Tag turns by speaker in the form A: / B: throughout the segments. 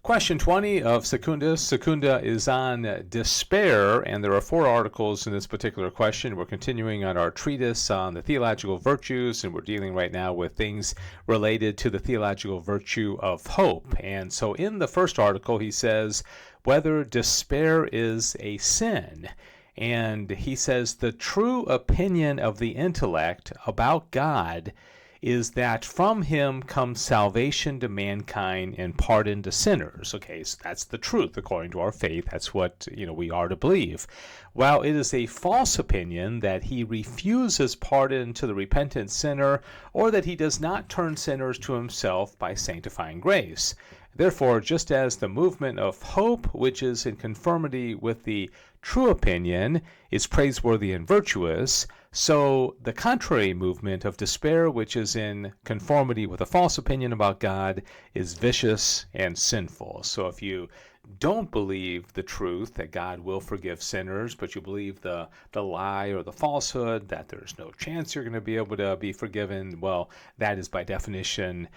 A: Question 20 of Secunda. Secunda is on despair, and there are 4 articles in this particular question. We're continuing on our treatise on the theological virtues, and we're dealing right now with things related to the theological virtue of hope. And so in the first article, he says whether despair is a sin. And he says the true opinion of the intellect about God is that from him comes salvation to mankind and pardon to sinners. Okay, so that's the truth according to our faith. That's what we are to believe. While it is a false opinion that he refuses pardon to the repentant sinner, or that he does not turn sinners to himself by sanctifying grace. Therefore, just as the movement of hope, which is in conformity with the true opinion, is praiseworthy and virtuous, so the contrary movement of despair, which is in conformity with a false opinion about God, is vicious and sinful. So if you don't believe the truth that God will forgive sinners, but you believe the lie or the falsehood that there's no chance you're going to be able to be forgiven, well, that is by definition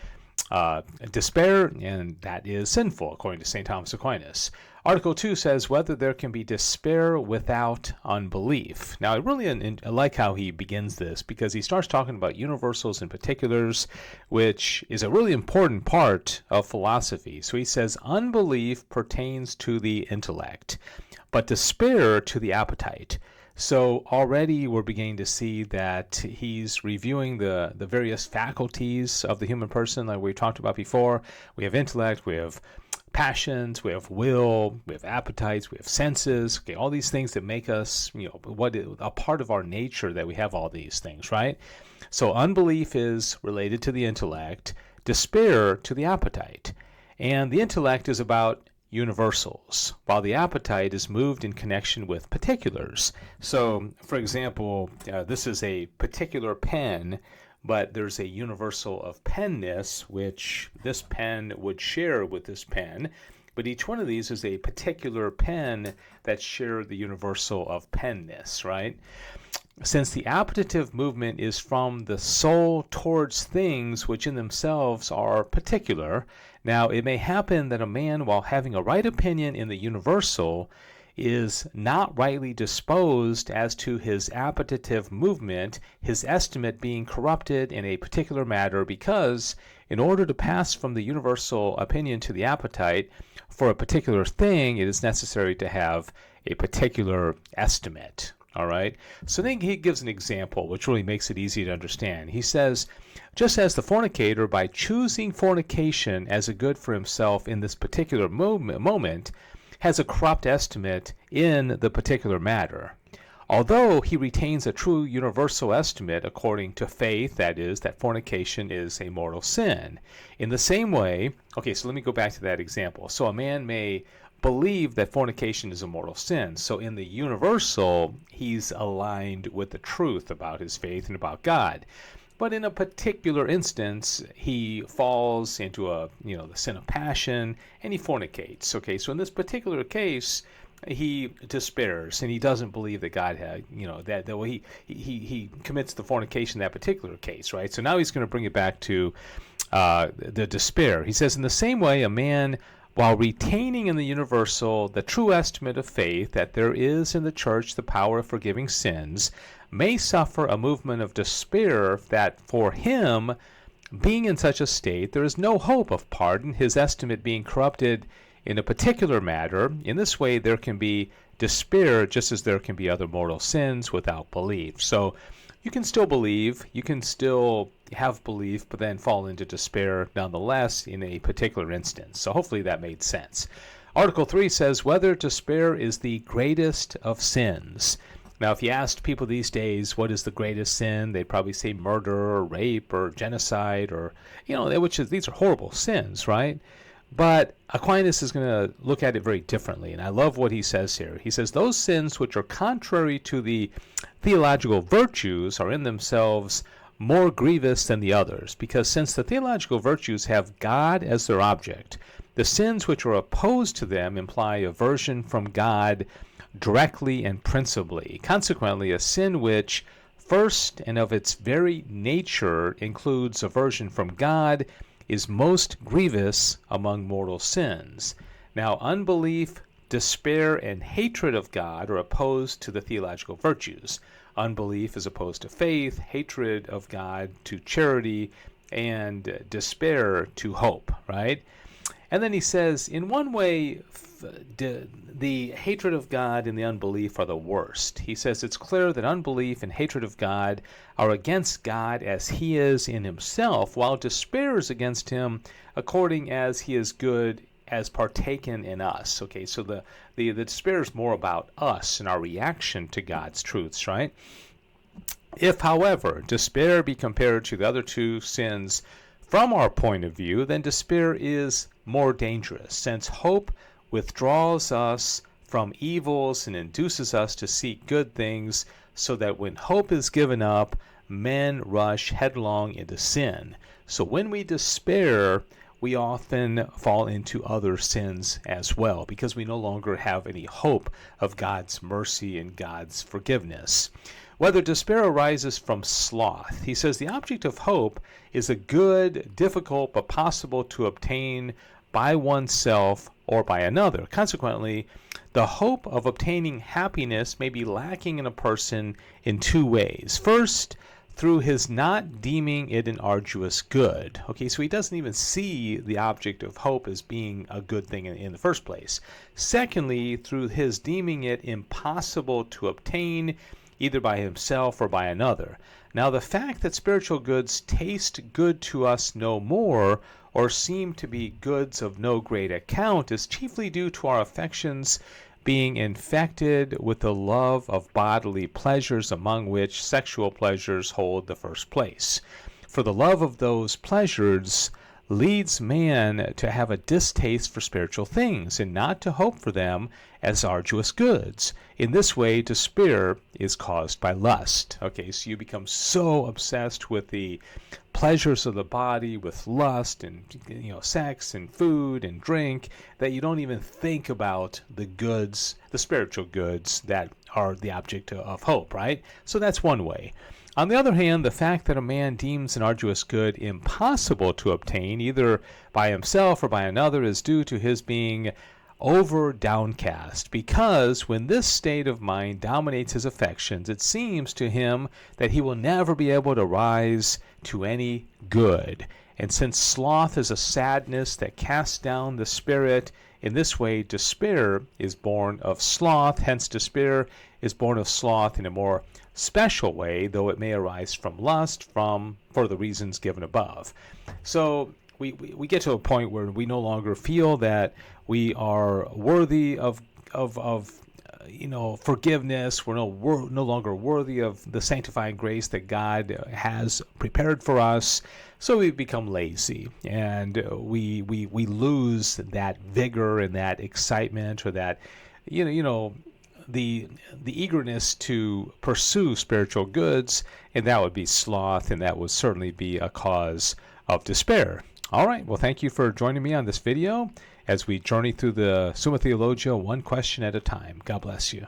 A: despair, and that is sinful, according to St. Thomas Aquinas. Article 2 says whether there can be despair without unbelief. Now, I really like how he begins this, because he starts talking about universals and particulars, which is a really important part of philosophy. So he says unbelief pertains to the intellect, but despair to the appetite. So already we're beginning to see that he's reviewing the various faculties of the human person, like we talked about before. We have intellect, we have passions, we have will, we have appetites, we have senses. Okay, all these things that make us, a part of our nature, that we have all these things, right? So unbelief is related to the intellect, despair to the appetite. And the intellect is about universals, while the appetite is moved in connection with particulars. So, for example, this is a particular pen, but there's a universal of penness, which this pen would share with this pen. But each one of these is a particular pen that share the universal of penness, right? Since the appetitive movement is from the soul towards things which in themselves are particular, now it may happen that a man, while having a right opinion in the universal, is not rightly disposed as to his appetitive movement, his estimate being corrupted in a particular matter, because in order to pass from the universal opinion to the appetite for a particular thing, it is necessary to have a particular estimate. All right. So then he gives an example which really makes it easy to understand. He says, just as the fornicator, by choosing fornication as a good for himself in this particular moment, has a corrupt estimate in the particular matter, although he retains a true universal estimate according to faith, that is, that fornication is a mortal sin. In the same way, okay, so let me go back to that example. So a man may believe that fornication is a mortal sin. So in the universal, he's aligned with the truth about his faith and about God. But in a particular instance, he falls into the sin of passion, and he fornicates. Okay, so in this particular case, he despairs, and he doesn't believe that God had, he commits the fornication in that particular case, right? So now he's going to bring it back to the despair. He says, in the same way, a man, while retaining in the universal the true estimate of faith that there is in the church the power of forgiving sins, may suffer a movement of despair that for him, being in such a state, there is no hope of pardon, his estimate being corrupted in a particular matter. In this way, there can be despair just as there can be other mortal sins without belief. So you can still believe, you can still have belief, but then fall into despair nonetheless in a particular instance. So hopefully that made sense. Article 3 says whether despair is the greatest of sins. Now, if you asked people these days what is the greatest sin, they'd probably say murder or rape or genocide, or these are horrible sins, right? But Aquinas is going to look at it very differently, and I love what he says here. He says those sins which are contrary to the theological virtues are in themselves more grievous than the others, because since the theological virtues have God as their object, the sins which are opposed to them imply aversion from God directly and principally. Consequently, a sin which first and of its very nature includes aversion from God is most grievous among mortal sins. Now, unbelief, despair, and hatred of God are opposed to the theological virtues. Unbelief is opposed to faith, hatred of God to charity, and despair to hope, right? And then he says, in one way, the hatred of God and the unbelief are the worst. He says it's clear that unbelief and hatred of God are against God as he is in himself, while despair is against him according as he is good as partaken in us. Okay, so the despair is more about us and our reaction to God's truths, right? If, however, despair be compared to the other two sins from our point of view, then despair is more dangerous, since hope withdraws us from evils and induces us to seek good things, so that when hope is given up, men rush headlong into sin. So when we despair, we often fall into other sins as well, because we no longer have any hope of God's mercy and God's forgiveness. Whether despair arises from sloth, he says the object of hope is a good, difficult, but possible to obtain by oneself or by another. Consequently, the hope of obtaining happiness may be lacking in a person in two ways. First, through his not deeming it an arduous good. Okay, so he doesn't even see the object of hope as being a good thing in the first place. Secondly, through his deeming it impossible to obtain either by himself or by another. Now, the fact that spiritual goods taste good to us no more, or seem to be goods of no great account, is chiefly due to our affections being infected with the love of bodily pleasures, among which sexual pleasures hold the first place. For the love of those pleasures leads man to have a distaste for spiritual things, and not to hope for them as arduous goods. In this way, despair is caused by lust. Okay, so you become so obsessed with the pleasures of the body, with lust and sex and food and drink, that you don't even think about the goods, the spiritual goods that are the object of hope, right? So that's one way. On the other hand, the fact that a man deems an arduous good impossible to obtain, either by himself or by another, is due to his being over downcast, because when this state of mind dominates his affections, it seems to him that he will never be able to rise to any good. And since sloth is a sadness that casts down the spirit, in this way despair is born of sloth. Hence despair is born of sloth in a more special way, though it may arise from lust, for the reasons given above. So we get to a point where we no longer feel that we are worthy of forgiveness. We're no longer worthy of the sanctifying grace that God has prepared for us. So we become lazy, and we lose that vigor and that excitement, or that the eagerness to pursue spiritual goods, and that would be sloth, and that would certainly be a cause of despair. All right, well, thank you for joining me on this video as we journey through the Summa Theologia one question at a time. God bless you.